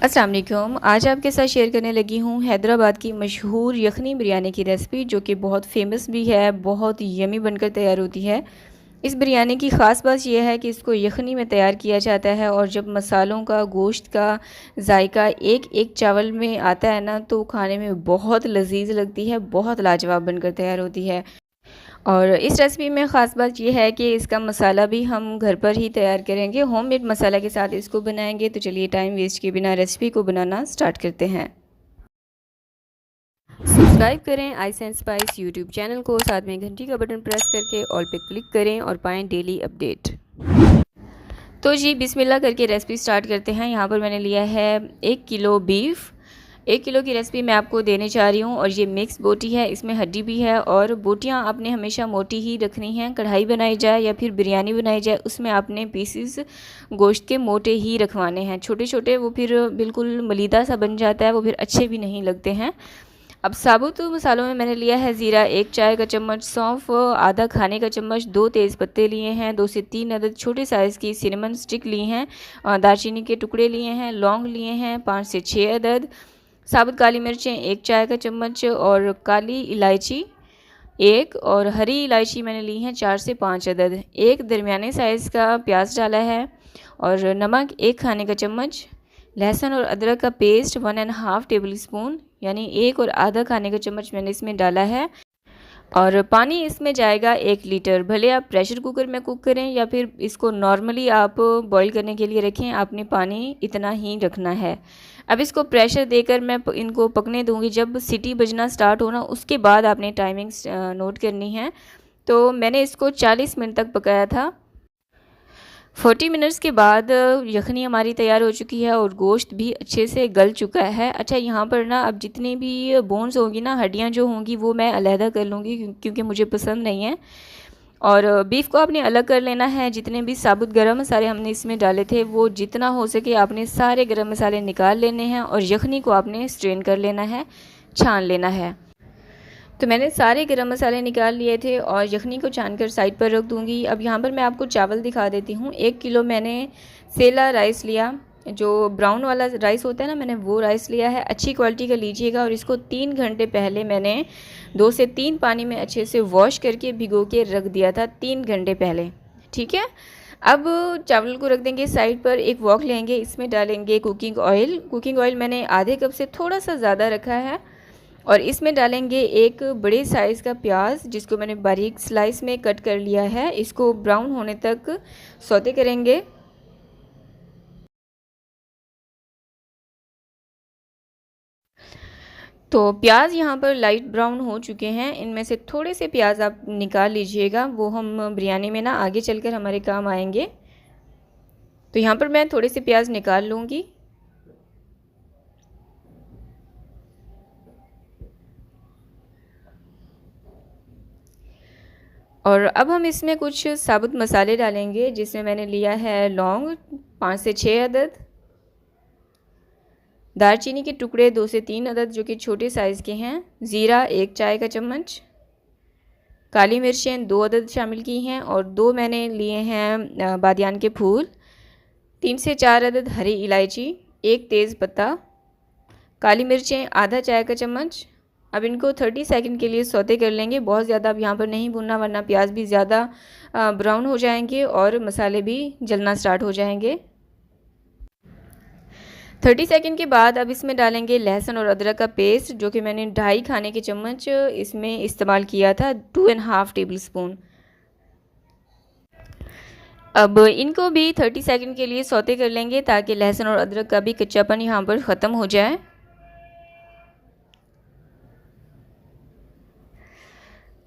अस्सलाम वालेकुम। आज आपके साथ शेयर करने लगी हूँ हैदराबाद की मशहूर यखनी बिरयानी की रेसिपी, जो कि बहुत फेमस भी है, बहुत यमी बनकर तैयार होती है। इस बिरयानी की ख़ास बात यह है कि इसको यखनी में तैयार किया जाता है, और जब मसालों का, गोश्त का जायका एक एक चावल में आता है ना, तो खाने में बहुत लजीज लगती है, बहुत लाजवाब बनकर तैयार होती है। और इस रेसिपी में ख़ास बात यह है कि इसका मसाला भी हम घर पर ही तैयार करेंगे, होममेड मसाला के साथ इसको बनाएंगे। तो चलिए टाइम वेस्ट किए बिना रेसिपी को बनाना स्टार्ट करते हैं। सब्सक्राइब करें ice and spice YouTube channel को, साथ में घंटी का बटन प्रेस करके ऑल पे क्लिक करें और पाएँ डेली अपडेट। तो जी बिस्मिल्लाह करके रेसिपी स्टार्ट करते हैं। यहाँ पर मैंने लिया है 1 किलो बीफ। 1 किलो की रेसिपी मैं आपको देने जा रही हूँ, और ये मिक्स बोटी है, इसमें हड्डी भी है। और बोटियाँ आपने हमेशा मोटी ही रखनी हैं। कढ़ाई बनाई जाए या फिर बिरयानी बनाई जाए, उसमें आपने पीसेस गोश्त के मोटे ही रखवाने हैं। छोटे छोटे वो फिर बिल्कुल मलीदा सा बन जाता है, वो फिर अच्छे भी नहीं लगते हैं। अब साबुत मसालों में मैंने लिया है ज़ीरा 1 चाय का चम्मच, सौंफ आधा खाने का चम्मच, 2 तेज़ पत्ते लिए हैं, 2 से 3 अदद छोटे साइज़ की सिनेमन स्टिक ली हैं, दालचीनी के टुकड़े लिए हैं, लौंग लिए हैं 5 से 6 अदद, साबुत काली मिर्चें 1 चाय का चम्मच, और काली इलायची 1, और हरी इलायची मैंने ली हैं 4 से 5 अदद। एक दरमियाने साइज़ का प्याज डाला है, और नमक 1 खाने का चम्मच, लहसुन और अदरक का पेस्ट 1.5 टेबल स्पून, यानी 1 और आधा खाने का चम्मच मैंने इसमें डाला है। और पानी इसमें जाएगा 1 लीटर। भले आप प्रेशर कुकर में कुक करें या फिर इसको नॉर्मली आप बॉईल करने के लिए रखें, आपने पानी इतना ही रखना है। अब इसको प्रेशर देकर मैं इनको पकने दूंगी। जब सीटी बजना स्टार्ट हो ना, उसके बाद आपने टाइमिंग्स नोट करनी है। तो मैंने इसको 40 मिनट तक पकाया था। 40 मिनट्स के बाद यखनी हमारी तैयार हो चुकी है, और गोश्त भी अच्छे से गल चुका है। अच्छा, यहाँ पर ना अब जितनी भी बोन्स होंगी ना, हड्डियाँ जो होंगी, वो मैं अलहदा कर लूँगी, क्योंकि मुझे पसंद नहीं है। और बीफ को आपने अलग कर लेना है। जितने भी साबुत गरम मसाले हमने इसमें डाले थे, वो जितना हो सके आपने सारे गरम मसाले निकाल लेने हैं, और यखनी को आपने स्ट्रेन कर लेना है, छान लेना है। तो मैंने सारे गरम मसाले निकाल लिए थे, और यखनी को छानकर साइड पर रख दूंगी। अब यहाँ पर मैं आपको चावल दिखा देती हूँ। 1 किलो मैंने सेला राइस लिया, जो ब्राउन वाला राइस होता है ना, मैंने वो राइस लिया है। अच्छी क्वालिटी का लीजिएगा। और इसको 3 घंटे पहले मैंने 2 से 3 पानी में अच्छे से वॉश करके भिगो के रख दिया था, 3 घंटे पहले। ठीक है। अब चावल को रख देंगे साइड पर। एक वॉक लेंगे, इसमें डालेंगे कुकिंग ऑयल। कुकिंग ऑयल मैंने आधे कप से थोड़ा सा ज़्यादा रखा है। और इसमें डालेंगे एक बड़े साइज़ का प्याज, जिसको मैंने बारीक स्लाइस में कट कर लिया है। इसको ब्राउन होने तक सौते करेंगे। तो प्याज यहाँ पर लाइट ब्राउन हो चुके हैं। इनमें से थोड़े से प्याज आप निकाल लीजिएगा, वो हम बिरयानी में ना आगे चलकर हमारे काम आएंगे। तो यहाँ पर मैं थोड़े से प्याज निकाल लूँगी। और अब हम इसमें कुछ साबुत मसाले डालेंगे, जिसमें मैंने लिया है लौंग 5 से 6 अदद, दालचीनी के टुकड़े 2 से 3 अदद जो कि छोटे साइज़ के हैं, ज़ीरा 1 चाय का चम्मच, काली मिर्चें 2 अदद शामिल की हैं, और 2 मैंने लिए हैं बादियान के फूल, 3 से 4 अदद हरी इलायची, 1 तेज़ पत्ता, काली मिर्चें आधा चाय का चम्मच। अब इनको 30 सेकंड के लिए सौते कर लेंगे। बहुत ज़्यादा अब यहाँ पर नहीं भूनना, वरना प्याज भी ज़्यादा ब्राउन हो जाएंगे और मसाले भी जलना स्टार्ट हो जाएंगे। 30 सेकंड के बाद अब इसमें डालेंगे लहसुन और अदरक का पेस्ट, जो कि मैंने 2.5 खाने के चम्मच इसमें इस्तेमाल किया था, 2.5 टेबल स्पून। अब इनको भी 30 सेकंड के लिए सौते कर लेंगे, ताकि लहसुन और अदरक का भी कच्चापन यहाँ पर ख़त्म हो जाए।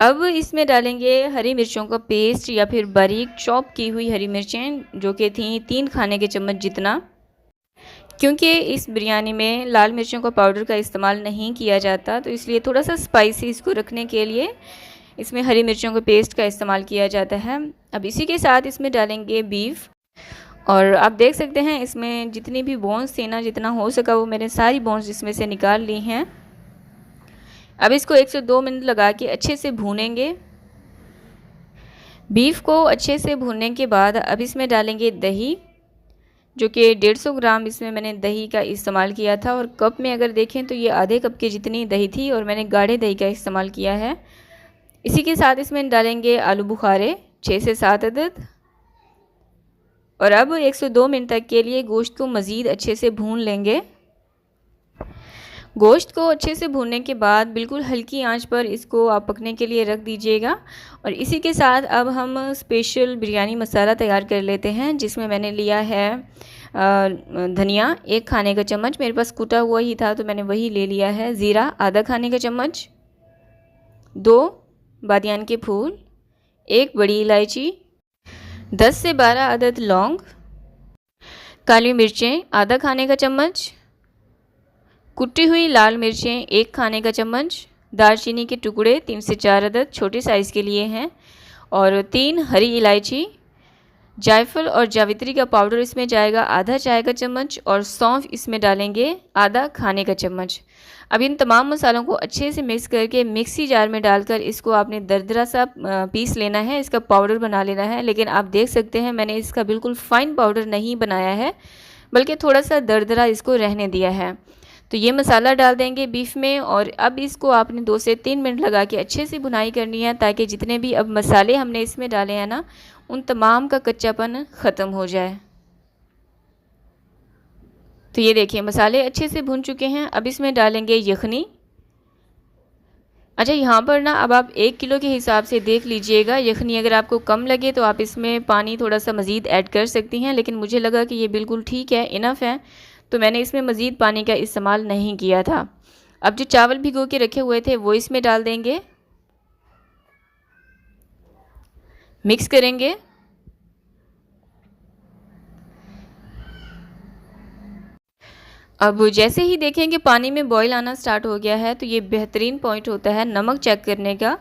अब इसमें डालेंगे हरी मिर्चों का पेस्ट, या फिर बारीक चॉप की हुई हरी मिर्चें, जो कि थी 3 खाने के चम्मच जितना। क्योंकि इस बिरयानी में लाल मिर्चों का पाउडर का इस्तेमाल नहीं किया जाता, तो इसलिए थोड़ा सा स्पाइसी इसको रखने के लिए इसमें हरी मिर्चों के पेस्ट का इस्तेमाल किया जाता है। अब इसी के साथ इसमें डालेंगे बीफ। और आप देख सकते हैं इसमें जितनी भी बोन्स थी ना, जितना हो सका वो मैंने सारी बोन्स इसमें से निकाल ली हैं। अब इसको 1 से 2 मिनट लगा के अच्छे से भूनेंगे। बीफ को अच्छे से भूनने के बाद अब इसमें डालेंगे दही, जो कि 150 ग्राम इसमें मैंने दही का इस्तेमाल किया था। और कप में अगर देखें तो ये आधे कप के जितनी दही थी और मैंने गाढ़े दही का इस्तेमाल किया है। इसी के साथ इसमें डालेंगे आलू बुखारे 6 से 7 अदद। और अब 102 मिनट तक के लिए गोश्त को मज़ीद अच्छे से भून लेंगे। गोश्त को अच्छे से भूनने के बाद बिल्कुल हल्की आंच पर इसको आप पकने के लिए रख दीजिएगा। और इसी के साथ अब हम स्पेशल बिरयानी मसाला तैयार कर लेते हैं, जिसमें मैंने लिया है धनिया 1 खाने का चम्मच, मेरे पास कूटा हुआ ही था तो मैंने वही ले लिया है। ज़ीरा आधा खाने का चम्मच, 2 बादियान के फूल, 1 बड़ी इलायची, 10 से 12 अदद लौंग, काली मिर्चें आधा खाने का चम्मच, कुटी हुई लाल मिर्चें 1 खाने का चम्मच, दालचीनी के टुकड़े 3 से 4 अदद छोटे साइज़ के लिए हैं, और 3 हरी इलायची, जायफल और जावित्री का पाउडर इसमें जाएगा आधा चाय का चम्मच, और सौंफ इसमें डालेंगे आधा खाने का चम्मच। अब इन तमाम मसालों को अच्छे से मिक्स करके मिक्सी जार में डालकर इसको आपने दरदरा सा पीस लेना है, इसका पाउडर बना लेना है। लेकिन आप देख सकते हैं मैंने इसका बिल्कुल फ़ाइन पाउडर नहीं बनाया है, बल्कि थोड़ा सा दरदरा इसको रहने दिया है। तो ये मसाला डाल देंगे बीफ में, और अब इसको आपने 2 से 3 मिनट लगा के अच्छे से भुनाई करनी है, ताकि जितने भी अब मसाले हमने इसमें डाले हैं ना, उन तमाम का कच्चापन ख़त्म हो जाए। तो ये देखिए मसाले अच्छे से भुन चुके हैं। अब इसमें डालेंगे यखनी। अच्छा, यहाँ पर ना अब आप 1 किलो के हिसाब से देख लीजिएगा। यखनी अगर आपको कम लगे तो आप इसमें पानी थोड़ा सा मज़ीद ऐड कर सकती हैं, लेकिन मुझे लगा कि ये बिल्कुल ठीक है, इनफ है, तो मैंने इसमें मज़ीद पानी का इस्तेमाल नहीं किया था। अब जो चावल भिगो के रखे हुए थे वो इसमें डाल देंगे, मिक्स करेंगे। अब जैसे ही देखें कि पानी में बॉईल आना स्टार्ट हो गया है, तो ये बेहतरीन पॉइंट होता है नमक चेक करने का।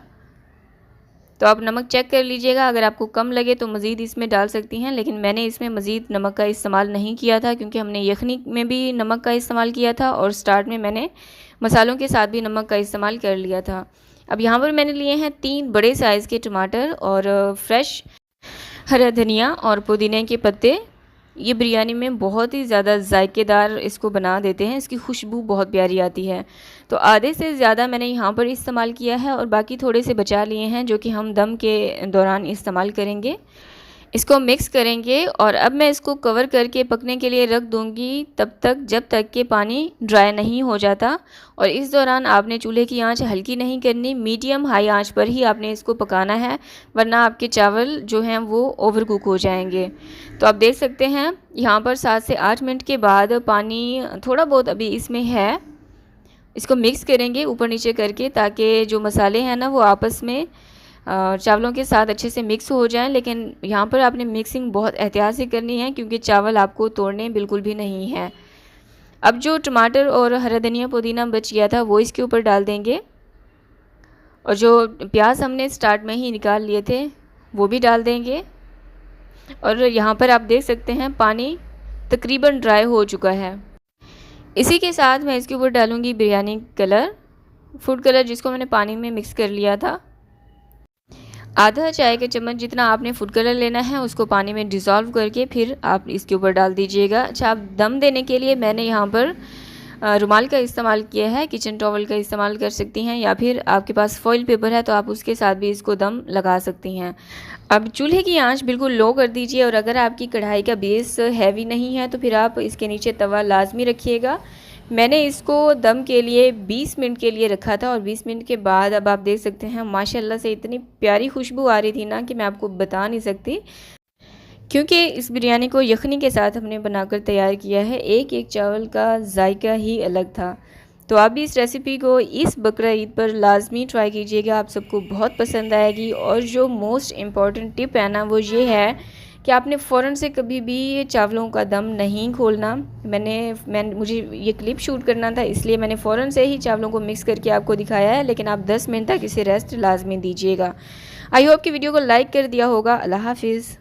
तो आप नमक चेक कर लीजिएगा, अगर आपको कम लगे तो मज़ीद इसमें डाल सकती हैं, लेकिन मैंने इसमें मज़ीद नमक का इस्तेमाल नहीं किया था, क्योंकि हमने यखनी में भी नमक का इस्तेमाल किया था और स्टार्ट में मैंने मसालों के साथ भी नमक का इस्तेमाल कर लिया था। अब यहाँ पर मैंने लिए हैं 3 बड़े साइज़ के टमाटर और फ्रेश हरा धनिया और पुदीने के पत्ते। ये बिरयानी में बहुत ही ज़्यादा जायकेदार इसको बना देते हैं, इसकी खुशबू बहुत प्यारी आती है। तो आधे से ज़्यादा मैंने यहाँ पर इस्तेमाल किया है, और बाकी थोड़े से बचा लिए हैं जो कि हम दम के दौरान इस्तेमाल करेंगे। इसको मिक्स करेंगे और अब मैं इसको कवर करके पकने के लिए रख दूंगी, तब तक जब तक कि पानी ड्राई नहीं हो जाता। और इस दौरान आपने चूल्हे की आंच हल्की नहीं करनी, मीडियम हाई आंच पर ही आपने इसको पकाना है, वरना आपके चावल जो हैं वो ओवर कुक हो जाएंगे। तो आप देख सकते हैं यहाँ पर 7 से 8 मिनट के बाद पानी थोड़ा बहुत अभी इसमें है। इसको मिक्स करेंगे ऊपर नीचे करके, ताकि जो मसाले हैं ना वो आपस में चावलों के साथ अच्छे से मिक्स हो जाएं। लेकिन यहाँ पर आपने मिक्सिंग बहुत एहतियात से करनी है, क्योंकि चावल आपको तोड़ने बिल्कुल भी नहीं है। अब जो टमाटर और हरा धनिया पुदीना बच गया था वो इसके ऊपर डाल देंगे, और जो प्याज हमने स्टार्ट में ही निकाल लिए थे वो भी डाल देंगे। और यहाँ पर आप देख सकते हैं पानी तकरीबन ड्राई हो चुका है। इसी के साथ मैं इसके ऊपर डालूँगी बिरयानी कलर, फूड कलर, जिसको मैंने पानी में मिक्स कर लिया था। आधा चाय का चम्मच जितना आपने फूड कलर लेना है, उसको पानी में डिज़ोल्व करके फिर आप इसके ऊपर डाल दीजिएगा। अच्छा, आप दम देने के लिए मैंने यहाँ पर रुमाल का इस्तेमाल किया है, किचन टॉवल का इस्तेमाल कर सकती हैं, या फिर आपके पास फॉइल पेपर है तो आप उसके साथ भी इसको दम लगा सकती हैं। अब चूल्हे की आंच बिल्कुल लो कर दीजिए, और अगर आपकी कढ़ाई का बेस हैवी नहीं है तो फिर आप इसके नीचे तवा लाजमी रखिएगा। मैंने इसको दम के लिए 20 मिनट के लिए रखा था, और 20 मिनट के बाद अब आप देख सकते हैं माशाल्लाह से इतनी प्यारी खुशबू आ रही थी ना कि मैं आपको बता नहीं सकती, क्योंकि इस बिरयानी को यखनी के साथ हमने बनाकर तैयार किया है। एक एक चावल का जायका ही अलग था। तो आप भी इस रेसिपी को इस बकरा ईद पर लाजमी ट्राई कीजिएगा, आप सबको बहुत पसंद आएगी। और जो मोस्ट इम्पॉर्टेंट टिप है ना वो ये है कि आपने फ़ौरन से कभी भी चावलों का दम नहीं खोलना। मुझे ये क्लिप शूट करना था, इसलिए मैंने फ़ौरन से ही चावलों को मिक्स करके आपको दिखाया है, लेकिन आप 10 मिनट तक इसे रेस्ट लाजमी दीजिएगा। आई होप कि वीडियो को लाइक कर दिया होगा। अल्लाह हाफिज़।